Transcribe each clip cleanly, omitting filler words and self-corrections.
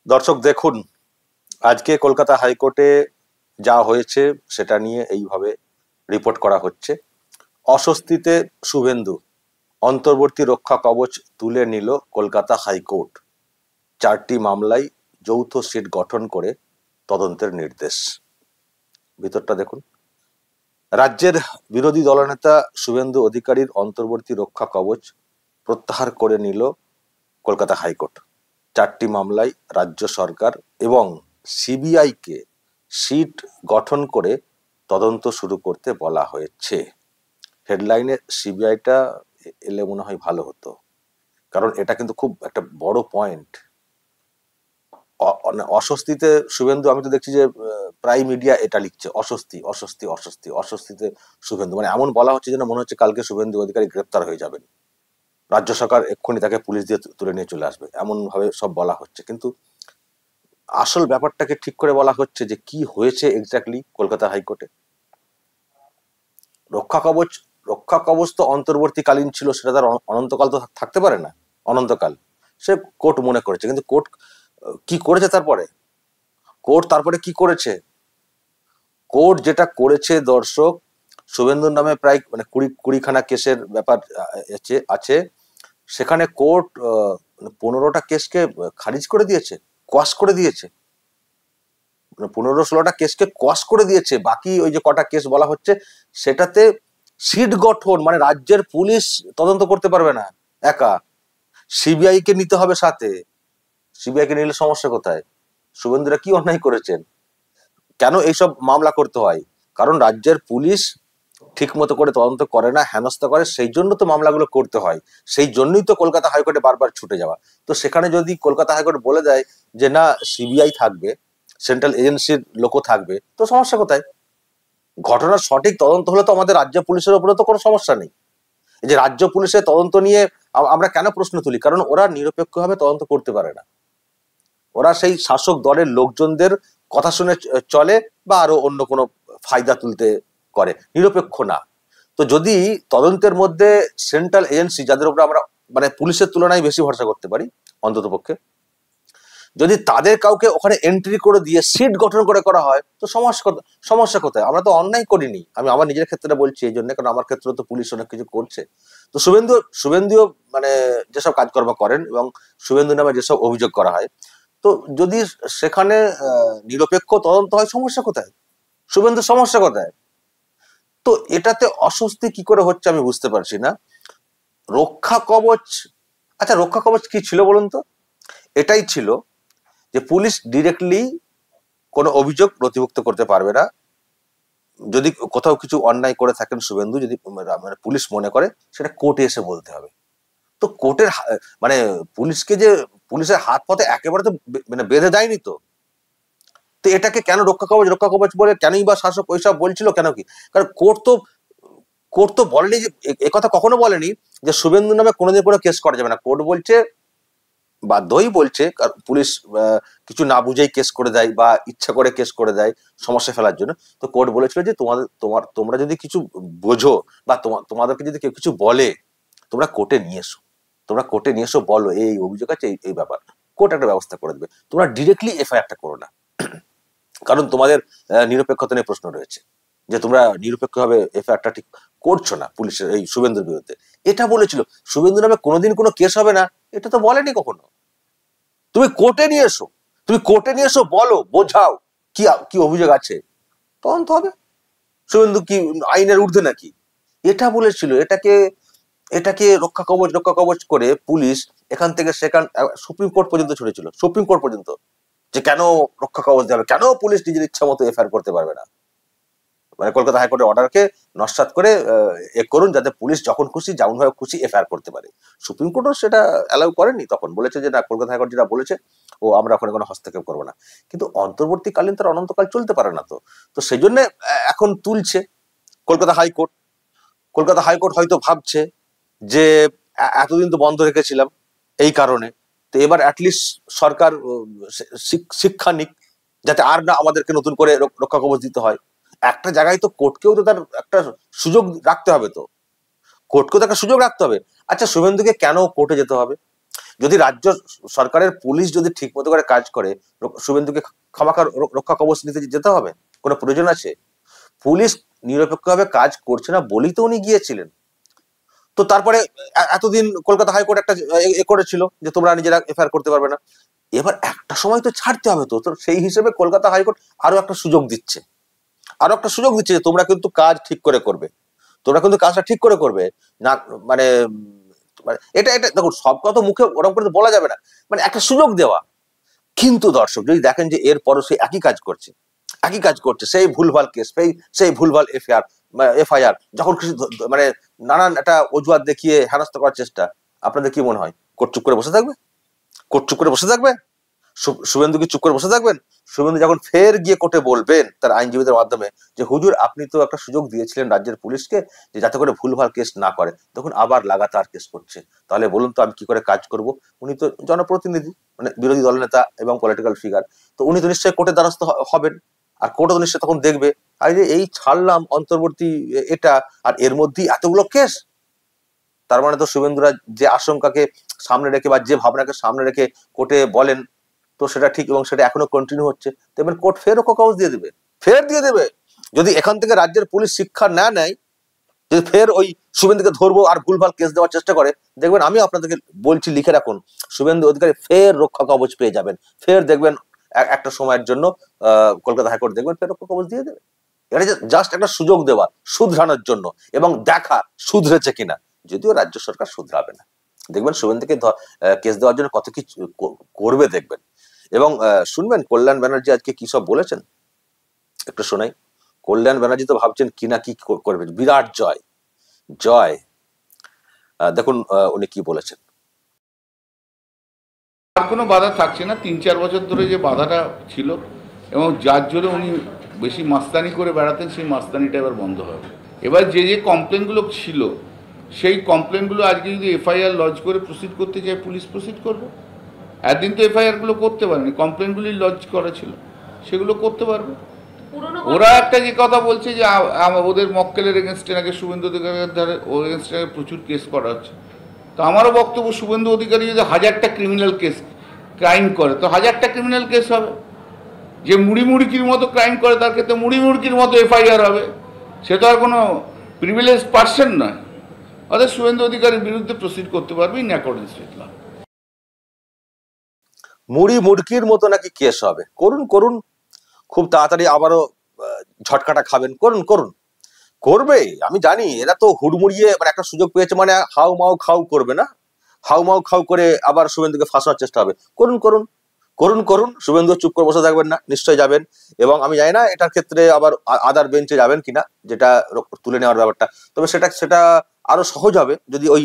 দর্শক দেখুন, আজকে কলকাতা হাইকোর্টে যা হয়েছে সেটা নিয়ে এইভাবে রিপোর্ট করা হচ্ছে। অস্বস্তিতে শুভেন্দু, অন্তর্বর্তী রক্ষা কবচ তুলে নিল কলকাতা হাইকোর্ট। 4টি মামলায় যৌথ সিট গঠন করে তদন্তের নির্দেশ। ভিতরটা দেখুন। রাজ্যের বিরোধী দলনেতা শুভেন্দু অধিকারীর অন্তর্বর্তী রক্ষা কবচ প্রত্যাহার করে নিল কলকাতা হাইকোর্ট। 4টি মামলায় রাজ্য সরকার এবং সিবিআইকে সিট গঠন করে তদন্ত শুরু করতে বলা হয়েছে। হেডলাইনে সিবিআইটা এলে মনে হয় ভালো হতো, কারণ এটা কিন্তু খুব একটা বড় পয়েন্ট। অস্বস্তিতে শুভেন্দু, আমি তো দেখছি যে প্রায় মিডিয়া এটা লিখছে, অস্বস্তি অস্বস্তি অস্বস্তি অস্বস্তিতে শুভেন্দু, মানে এমন বলা হচ্ছে যেন মনে হচ্ছে কালকে শুভেন্দু অধিকারী গ্রেপ্তার হয়ে যাবেন, রাজ্য সরকার এক্ষুনি তাকে পুলিশ দিয়ে তুলে নিয়ে চলে আসবে, এমন ভাবে সব বলা হচ্ছে। কিন্তু আসল ব্যাপারটাকে ঠিক করে বলা হচ্ছে যে কি হয়েছে এক্স্যাক্টলি কলকাতা হাইকোর্টে। রক্ষা কবচ তো অন্তর্বর্তীকালীন ছিল, সেটা তার অনন্তকাল তো থাকতে পারে না। অনন্তকাল সে কোর্ট মনে করেছে, কিন্তু কোর্ট কি করেছে তারপরে কি করেছে? কোর্ট যেটা করেছে দর্শক, শুভেন্দুর নামে প্রায় মানে কুড়িখানা কেসের ব্যাপার আছে। সেখানে কোর্ট 15টা কেসকে খারিজ করে দিয়েছে, কোয়াশ করে দিয়েছে। 15-16টা কেসকে কোয়াশ করে দিয়েছে। বাকি ওই যে কটা কেস বলা হচ্ছে সেটাতে সিট গঠন, মানে রাজ্যের পুলিশ তদন্ত করতে পারবে না একা, সিবিআই কে নিতে হবে সাথে। সিবিআই কে নিলে সমস্যা কোথায়? শুভেন্দুরা কি অন্যায় করেছেন? কেন এইসব মামলা করতে হয়? কারণ রাজ্যের পুলিশ ঠিক মতো করে তদন্ত করে না, হেনস্থা করে, সেই জন্য তো মামলাগুলো করতে হয়। সেই জন্যই তো কলকাতা হাইকোর্টে বারবার ছুটে যাওয়া। তো সেখানে যদি কলকাতা হাইকোর্ট বলে দেয় যে না, সিবিআই থাকবে, সেন্ট্রাল এজেন্সির লোকও থাকবে, তো সমস্যা কোথায়? ঘটনার সঠিক তদন্ত হলে তো আমাদের রাজ্য পুলিশের উপরে তো কোনো সমস্যা নেই। এই যে রাজ্য পুলিশের তদন্ত নিয়ে আমরা কেন প্রশ্ন তুলি? কারণ ওরা নিরপেক্ষভাবে তদন্ত করতে পারে না। ওরা সেই শাসক দলের লোকজনদের কথা শুনে চলে, বা আরো অন্য কোনো ফায়দা তুলতে করে, নিরপেক্ষ না। তো যদি তদন্তের মধ্যে সেন্ট্রাল এজেন্সি, যাদের উপরে আমরা মানে পুলিশের তুলনায় বেশি ভরসা করতে পারি অন্তত পক্ষে, যদি তাদের কাউকে ওখানে এন্ট্রি করে দিয়ে সিট গঠন করে করা হয়, তো সমস্যা কোথায়? আমরা তো অন্যায় করিনি। আমি আমার নিজের ক্ষেত্রে বলছি এই জন্য, কারণ আমার ক্ষেত্রে তো পুলিশ অনেক কিছু করছে। তো শুভেন্দুও মানে যেসব কাজকর্ম করেন এবং শুভেন্দু নামে যেসব অভিযোগ করা হয়, তো যদি সেখানে নিরপেক্ষ তদন্ত হয়, সমস্যা কোথায়? শুভেন্দুর সমস্যা কোথায়? তো এটাতে অস্বস্তি কি করে হচ্ছে আমি বুঝতে পারছি না। রক্ষা কবচ, আচ্ছা রক্ষা কবচ কি ছিল বলুন তো? এটাই ছিল যে পুলিশ ডিরেক্টলি কোনো অভিযোগ নথিভুক্ত করতে পারবে না। যদি কোথাও কিছু অন্যায় করে থাকেন শুভেন্দু, যদি মানে পুলিশ মনে করে, সেটা কোর্টে এসে বলতে হবে। তো কোর্টের মানে পুলিশকে যে পুলিশের হাত পথে একেবারে তো মানে বেঁধে দেয়নি তো। তো এটাকে কেন রক্ষা কবচ বলে কেনই বা শাসক ওইসব বলছিল কেন? কি কারণ কোর্ট তো বলেনি যে, একথা কখনো বলেনি যে শুভেন্দু নামে কোনোদিন কোনো কেস করা যাবে না। কোর্ট বলছে, বাধ্যই বলছে, পুলিশ কিছু না বুঝেই কেস করে দেয় বা ইচ্ছা করে কেস করে দেয় সমস্যা ফেলার জন্য। তো কোর্ট বলেছিল যে তোমরা যদি কিছু বোঝো বা তোমাদেরকে যদি কেউ কিছু বলে, তোমরা কোর্টে নিয়ে এসো, বলো এই অভিযোগ আছে, এই ব্যাপার, কোর্ট একটা ব্যবস্থা করে দেবে। তোমরা ডিরেক্টলি এফআইআরটা করো না, কারণ তোমাদের নিরপেক্ষতা নিয়ে প্রশ্ন রয়েছে, যে তোমরা নিরপেক্ষভাবে এফআইআরটা ঠিক করছো না পুলিশের এই শুভেন্দুর বিরুদ্ধে। এটা বলেছিল। শুভেন্দু নামে কোনোদিন কোনো কেস হবে না এটা তো বলেনি কখনো। তুমি কোর্টে নিয়ে এসো, বলো, বোঝাও কি অভিযোগ আছে, তদন্ত হবে। শুভেন্দু কি আইনের ঊর্ধ্বে নাকি? এটা বলেছিল। এটাকে রক্ষা কবচ করে পুলিশ এখান থেকে সেখান সুপ্রিম কোর্ট পর্যন্ত ছুটেছিল, সুপ্রিম কোর্ট পর্যন্ত, যে কেন রক্ষা কবচ দেবে, কেন পুলিশ নিজের ইচ্ছা মতো এফআইআর করতে পারবে না। মানে কলকাতা হাইকোর্টের অর্ডারকে নস্যাৎ করে করুন, যাতে পুলিশ যখন খুশি যেমন ভাবে খুশি এফআইআর করতে পারে। সুপ্রিম কোর্টও সেটা অ্যালাউ করেনি, তখন বলেছে যে না, কলকাতা হাইকোর্ট যেটা বলেছে ও আমরা ওখানে কোনো হস্তক্ষেপ করবো না। কিন্তু অন্তর্বর্তীকালীন তার অনন্তকাল চলতে পারে না। তো সেই জন্য এখন তুলছে কলকাতা হাইকোর্ট হয়তো ভাবছে যে এতদিন তো বন্ধ রেখেছিলাম এই কারণে, তো এবার অ্যাটলিস্ট সরকার শিক্ষা নিক, যাতে আর না আমাদেরকে নতুন করে রক্ষা কবচ দিতে হয়। একটা জায়গায় তো কোর্টকেও তো তার একটা সুযোগ রাখতে হবে। আচ্ছা, শুভেন্দুকে কেন কোর্টে যেতে হবে? যদি রাজ্য সরকারের পুলিশ যদি ঠিক মতো করে কাজ করে, শুভেন্দুকে খামাখা রক্ষা কবচ নিতে যেতে হবে? কোনো প্রয়োজন আছে? পুলিশ নিরপেক্ষভাবে কাজ করছে না বলেই তো উনি গিয়েছিলেন। তো তারপরে এতদিন কলকাতা হাইকোর্ট একটা করেছিল যে তোমরা নিজেরা এফআইআর করতে পারবে না। এবার একটা সময় তো ছাড়তে হবে। তো সেই হিসেবে কলকাতা হাইকোর্ট আরো একটা সুযোগ দিচ্ছে, যে তোমরা কিন্তু কাজ ঠিক করে করবে, তোমরা কিন্তু কাজটা ঠিক করে করবে না। মানে এটা এটা দেখুন, সব কথা মুখে ওরকম করে বলা যাবে না, মানে একটা সুযোগ দেওয়া। কিন্তু দর্শক যদি দেখেন যে এরপরও সে একই কাজ করছে, সেই ভুলভাল কেস, সেই ভুলভাল এফআইআর, যখন খুশি মানে নানান একটা অজুহাত দেখিয়ে হেনস্থা করার চেষ্টা, আপনাদের কি মনে হয় কোর্ট চুপ করে বসে থাকবে? শুভেন্দু কি চুপ করে বসে থাকবেন? শুভেন্দু যখন ফের গিয়ে কোর্টে বলবেন তার আইনজীবীদের মাধ্যমে যে হুজুর আপনি তো একটা সুযোগ দিয়েছিলেন রাজ্যের পুলিশকে যে যাতে করে ভুলভাল কেস না করে, তখন আবার লাগাতার কেস করছে, তাহলে বলুন তো আমি কি করে কাজ করব? উনি তো জনপ্রতিনিধি, মানে বিরোধী দলনেতা এবং পলিটিক্যাল ফিগার, তো উনি তো নিশ্চয়ই কোর্টের দ্বারস্থ হবেন। আর কোর্টও তো নিশ্চয়ই তখন দেখবে আর যে এই ছাড়লাম অন্তর্বর্তী এটা, আর এর মধ্যেই এতগুলো কেস, তার মানে তো শুভেন্দুরা যে আশঙ্কাকে সামনে রেখে বা যে ভাবনাকে সামনে রেখে কোর্টে বলেন, তো সেটা ঠিক এবং সেটা এখনো কন্টিনিউ হচ্ছে। দেখবেন কোর্ট ফের কাগজ দিয়ে দেবে। যদি এখান থেকে রাজ্যের পুলিশ শিক্ষা না নেয়, যদি ফের ওই শুভেন্দুকে ধরবো আর ভুলভাল কেস দেওয়ার চেষ্টা করে, দেখবেন আমি আপনাদেরকে বলছি, লিখে রাখুন, শুভেন্দু অধিকারী ফের রক্ষা কবচ পেয়ে যাবেন। ফের দেখবেন একটা সময়ের জন্য কলকাতা হাইকোর্ট দেখবেন ফের রক্ষা কবচ দিয়ে দেবে। এটা জাস্ট একটা সুযোগ দেওয়া শুধরানোর জন্য এবং দেখা শুধরেছে কিনা। যদিও রাজ্য সরকার শুধরাবে না, দেখবেন শুভেন্দুকে কেস দেওয়ার জন্য কত কিছু করবে দেখবেন। এবং শুনবেন কল্যাণ ব্যানার্জি আজকে কি সব বলেছেন, একটু শোনাই। কল্যাণ ব্যানার্জি তো ভাবছেন কি না কি করবেন, বিরাট জয়। দেখুন উনি কি বলেছেন। আর কোনো বাধা থাকছে না, 3-4 বছর ধরে যে বাধাটা ছিল এবং যার জন্য উনি বেশি মাস্তানি করে বেড়াতেন, সেই মাস্তানিটা এবার বন্ধ হবে। এবার যে কমপ্লেনগুলো ছিল সেই কমপ্লেনগুলো আজকে যদি এফআইআর লজ করে প্রসিড করতে চায়, পুলিশ প্রসিড করবে। একদিন তো এফআইআরগুলো করতে পারেনি, কমপ্লেনগুলি লজ করা ছিল, সেগুলো করতে পারবে। ওরা একটা যে কথা বলছে যে ওদের মক্কেলের এগেনস্টে নাকি শুভেন্দু অধিকারীর ধারে ওর এগেনস্টে প্রচুর কেস করা হচ্ছে। তো আমারও বক্তব্য, শুভেন্দু অধিকারী যদি 1000টা ক্রিমিনাল কেস ক্রাইম করে তো 1000টা ক্রিমিনাল কেস হবে। যে মুড়ির মতো ক্রাইম করে তার ক্ষেত্রে মুড়ির মতো এফআইআর হবে। সে তো আর কোনো প্রিভিলেজ পার্সন নয়। অর্থাৎ শুভেন্দু অধিকারীর বিরুদ্ধে প্রসিড করতে পারবে ইন অ্যাকর্ডেন্স উইথ ল। মুড়কির মতো নাকি কেস হবে? করুন, খুব তাড়াতাড়ি আবারও ঝটকাটা খাবেন। করবে, আমি জানি। এরা তো হুড়মুড়িয়ে মানে একটা সুযোগ পেয়েছে, মানে হাউ মাউ খাউ করবে না, হাউ মাউ খাউ করে আবার শুভেন্দুকে ফাঁসানোর চেষ্টা হবে। করুন। শুভেন্দু চুপ করে বসে থাকবেন না, নিশ্চয়ই যাবেন। এবং আমি জানি না এটার ক্ষেত্রে আবার আদার বেঞ্চে যাবেন কিনা, যেটা তুলে নেওয়ার ব্যাপারটা। তবে সেটা আরো সহজ হবে যদি ওই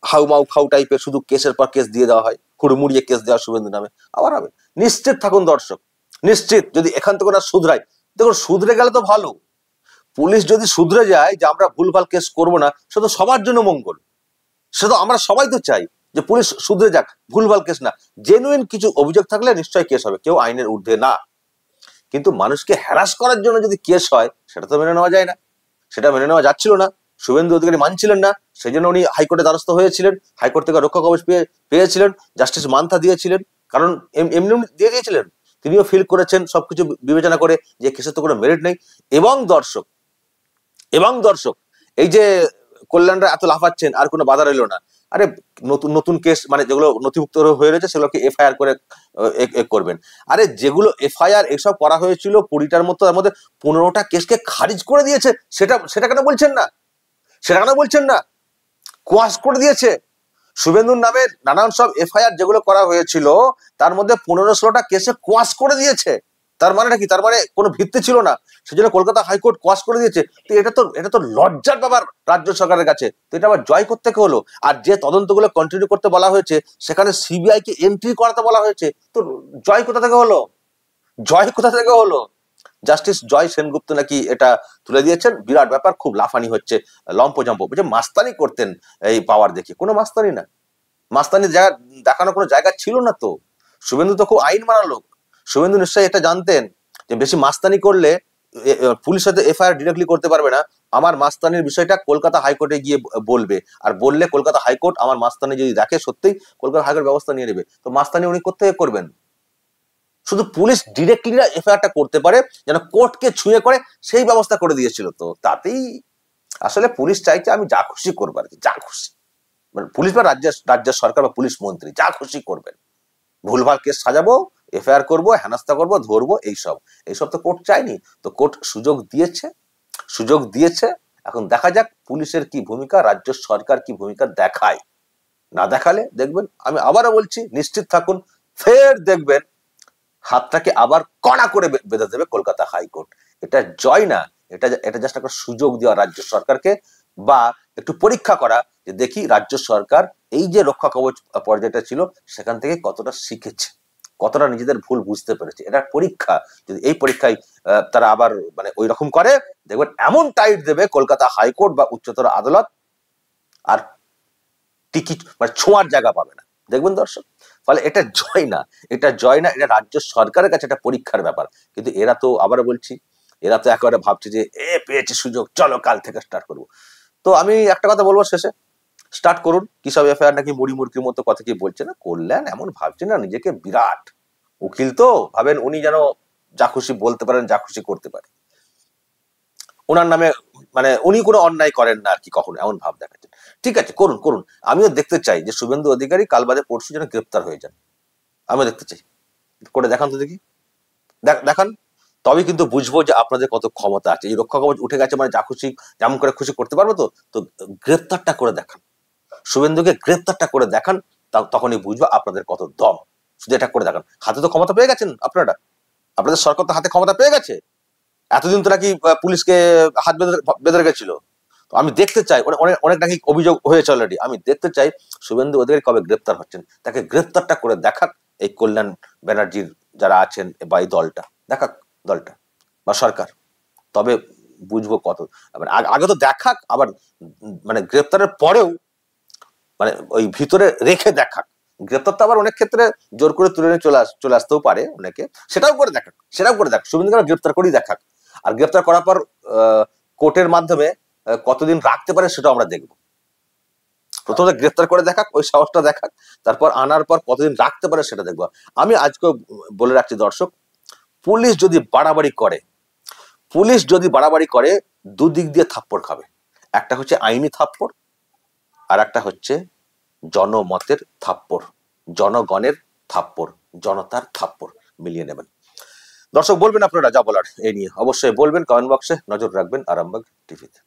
হাউ মাউ খাউ টাইপের শুধু কেসের পর কেস দিয়ে দেওয়া হয়, হুড়মুড়িয়ে কেস দেওয়া শুভেন্দু নামে আবার হবে। নিশ্চিত থাকুন দর্শক, নিশ্চিত। যদি এখান থেকে না শুধরায়, দেখুন শুধরে গেলে তো ভালো। পুলিশ যদি শুধরে যায় যে আমরা ভুলভাল কেস করবো না, সে তো সবার জন্য মঙ্গল। সে তো আমরা সবাই তো চাই যে পুলিশ শুধরে যাক, ভুলভাল কেস না। জেনুইন কিছু অভিযোগ থাকলে নিশ্চয়ই কেস হবে, কেউ আইনের ঊর্ধ্বে না। কিন্তু মানুষকে হ্যারাস করার জন্য যদি কেস হয়, সেটা তো মেনে নেওয়া যায় না, সেটা মেনে নেওয়া যাচ্ছিল না। শুভেন্দু অধিকারী মানছিলেন না, সেই জন্য উনি হাইকোর্টে দ্বারস্থ হয়েছিলেন, হাইকোর্ট থেকে রক্ষা কবচ পেয়েছিলেন, জাস্টিস মান্থা দিয়েছিলেন। কারণ এমনি দিয়ে দিয়েছিলেন, তিনিও ফিল করেছেন সবকিছু বিবেচনা করে যে কেসের তো কোনো মেরিট নেই। এবং দর্শক এই যে কল্যাণরা এত লাফাচ্ছেন আর কোনো বাধা রইল না। আরে নতুন কেস, মানে যেগুলো নথিভুক্ত হয়ে রয়েছে সেগুলোকে এফআইআর করে করবেন। আরে যেগুলো এফআইআর এসব করা হয়েছিল 20টার মতো, তার মধ্যে 15টা কেসকে খারিজ করে দিয়েছে। সেটা কেন বলছেন না? কোয়াশ করে দিয়েছে। শুভেন্দুর নামে নানান সব এফআইআর যেগুলো করা হয়েছিল তার মধ্যে 15-16টা কেসে কোয়াশ করে দিয়েছে। তার মানেটা কি? তার মানে কোনো ভিত্তি ছিল না, সেজন্য কলকাতা হাইকোর্ট কোয়াশ করে দিয়েছে। তো এটা তো লজ্জার ব্যাপার রাজ্য সরকারের কাছে। তো এটা আবার জয় করতে হলো। আর যে তদন্তগুলো কন্টিনিউ করতে বলা হয়েছে সেখানে সিবিআই কে এন্ট্রি করাতে বলা হয়েছে। তো জয় কোথা থেকে হলো? জাস্টিস জয় সেনগুপ্ত নাকি এটা তুলে দিয়েছেন। বিরাট ব্যাপার, খুব লাফানি হচ্ছে, লম্পজম্প। যে মাস্তানি করতেন এই পাওয়ার দেখে, কোনো মাস্তানি না। মাস্তানি জায়গা দেখানোর কোনো জায়গা ছিল না তো। শুভেন্দু তো খুব আইন মানা লোক। শুভেন্দু নিশ্চয়ই এটা জানতেন যে বেশি মাস্তানি করলে পুলিশ হয়তো এফআইআর ডিরেক্টলি করতে পারবে না, আমার মাস্তানির বিষয়টা কলকাতা হাইকোর্টে গিয়ে বলবে, আর বললে কলকাতা হাইকোর্ট আমার মাস্তানি যদি দেখে সত্যিই, কলকাতা হাইকোর্ট ব্যবস্থা নিয়ে নেবে। তো মাস্তানি উনি কোত্থেকে করবেন? শুধু পুলিশ ডিরেক্টলি এফআইআরটা করতে পারে, যেন কোর্টকে ছুঁয়ে করে সেই ব্যবস্থা করে দিয়েছিল। তো তাতেই আসলে পুলিশ চাইছে আমি যা খুশি করবো আর কি, যা খুশি, মানে পুলিশ বা রাজ্যের সরকার বা পুলিশ মন্ত্রী যা খুশি করবেন, ভুলভাল কেস সাজাবো, এফআইআর করবো, হেনস্থা করবো, ধরবো, এইসব তো কোর্ট চাইনি। তো কোর্ট সুযোগ দিয়েছে। এখন দেখা যাক পুলিশের কি ভূমিকা, রাজ্য সরকার কি ভূমিকা দেখায়। না দেখালে দেখবেন, আমি আবারও বলছি, নিশ্চিত থাকুন, ফের দেখবেন হাতটাকে আবার কড়া করে বেঁধে দেবে কলকাতা হাইকোর্ট। এটা জয় না, এটা জাস্ট একটা সুযোগ দেওয়া রাজ্য সরকারকে, বা একটু পরীক্ষা করা যে দেখি রাজ্য সরকার এই যে রক্ষা কবচ পর্যায়টা ছিল সেখান থেকে কতটা শিখেছে, কতটা নিজেদের ভুল বুঝতে পেরেছে। এটা পরীক্ষা। যদি এই পরীক্ষায় তারা আবার মানে ওই রকম করে, দেখবেন এমন টাইট দেবে কলকাতা হাইকোর্ট বা উচ্চতর আদালত, আর টিকিট মানে ছোঁয়ার জায়গা পাবে না, দেখবেন দর্শক। ফলে এটা জয় না, এটা রাজ্য সরকারের কাছে একটা পরীক্ষার ব্যাপার। কিন্তু এরা তো, আবারও বলছি, এরা তো একেবারে ভাবছে যে পেয়েছে সুযোগ, চলো কাল থেকে স্টার্ট করবো। তো আমি একটা কথা বলবো শেষে, স্টার্ট করুন। কি সব এফআইআর নাকি মুড়ি মুড়কির মতো কথা কি বলছে না, কল্যাণ এমন ভাবছে না নিজেকে বিরাট উকিল, তো ভাবেন উনি যেন যা খুশি বলতে পারেন, যা খুশি করতে পারেন, ওনার নামে মানে উনি কোনো অন্যায় করেন না আর কি, কখনো এমন ভাব দেখাচ্ছেন। ঠিক আছে, করুন। আমিও দেখতে চাই যে শুভেন্দু অধিকারী কাল বাদে পরশু যেন গ্রেপ্তার হয়ে যান, আমিও দেখতে চাই। করে দেখান তো দেখি, দেখান, তবে কিন্তু বুঝবো যে আপনাদের কত ক্ষমতা আছে। এই রক্ষা কবচ উঠে গেছে মানে যা খুশি যেমন করে খুশি করতে পারবো। তো গ্রেপ্তারটা করে দেখান, শুভেন্দুকে গ্রেপ্তারটা করে দেখান, তখনই বুঝবো আপনাদের কত দম। শুধু এটা করে দেখান, হাতে তো ক্ষমতা পেয়ে গেছেন আপনাদের সরকার তো হাতে ক্ষমতা পেয়ে গেছে। এতদিন তো নাকি পুলিশকে হাত বেঁধে রেখেছিল। তো আমি দেখতে চাই, অনেক নাকি অভিযোগ হয়েছে অলরেডি, আমি দেখতে চাই শুভেন্দু অধিকারী কবে গ্রেপ্তার হচ্ছেন, তাকে গ্রেপ্তারটা করে দেখাক এই কল্যাণ ব্যানার্জির যারা আছেন বা এই দলটা বা সরকার, তবে বুঝবো কত। আগে তো দেখাক, আবার মানে গ্রেপ্তারের পরেও মানে ওই ভিতরে রেখে দেখাক। গ্রেপ্তার তো আবার অনেক ক্ষেত্রে জোর করে তুলে নিয়ে চলে আসতেও পারে অনেকে, সেটাও করে দেখাক। শুভেন্দুকে গ্রেপ্তার করেই দেখাক। আর গ্রেপ্তার করার পর কোর্টের মাধ্যমে কতদিন রাখতে পারে সেটাও আমরা দেখবো। প্রথমে গ্রেপ্তার করে দেখাক, ওই সাহসটা দেখাক, তারপর আনার পর কতদিন রাখতে পারে সেটা দেখবো। আমি আজকে বলে রাখছি দর্শক, পুলিশ যদি বাড়াবাড়ি করে দুদিক দিয়ে থাপ্পড় খাবে। একটা হচ্ছে আইনি থাপ্পড়, আর একটা হচ্ছে জনমতের থাপ্পড়, জনগণের থাপ্পড়, জনতার থাপ্পড় মিলিয়ে নেবেন। দর্শক বলবেন আপনারা যা বলার এই নিয়ে, অবশ্যই বলবেন কমেন্ট বক্সে, নজর রাখবেন আরামবাগ টিভিতে।